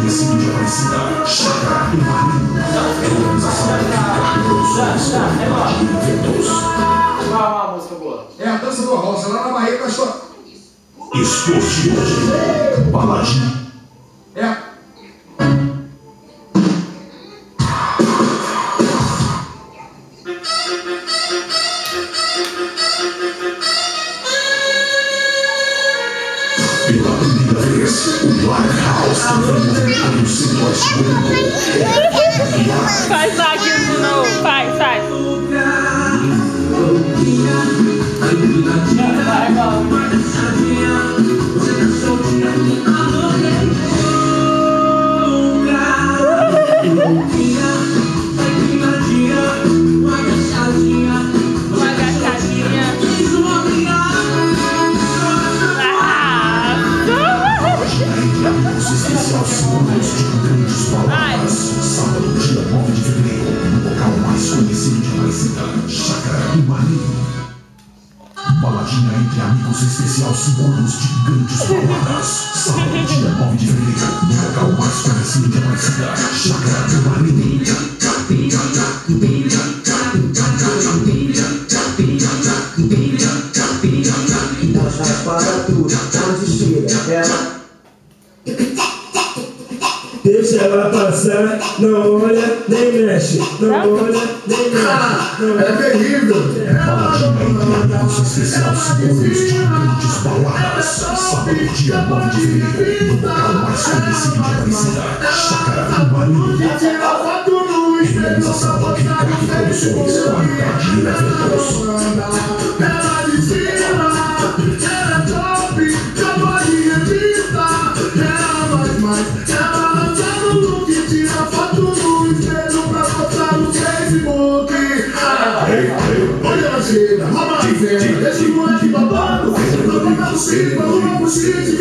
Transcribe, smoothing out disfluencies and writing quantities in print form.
conhecido de Aparecida, Chácara do Marinho. Realização Ricardo Produções, qualidade de eventos. Uma música boa. É a dança do roça, lá na Bahia, nós estamos... Explosivo, baladinho. É. Pela primeira vez, o Black House também no Centro-Oeste do mundo. Faz aquilo de novo, faz. Uma agachadinha. Especial Símbolos de Grandes Palavras. Sábado, dia 9 de fevereiro, no local mais conhecido de Aparecida, Chácara do Marinho. Baladinha entre amigos, especial Símbolos de Grandes Palavras. Sábado, dia 9 de fevereiro, no local mais conhecido de Aparecida, Chácara do Marinho. Mostra para tudo, onde chega, ela. Deixa ela passar, não olha, nem mexe, não olha, nem mexe. É terrível. Baladinha entre amigos, especial Símbolos de Grandes Palavras. Sábado, dia 9 de fevereiro, no local mais conhecido de Aparecida, Chácara do Marinho. Realização Ricardo Produções, qualidade de eventos. Olha ela chega, rouba a cena, deixa o moleque babado. Você não vai conseguir, mas não vai conseguir,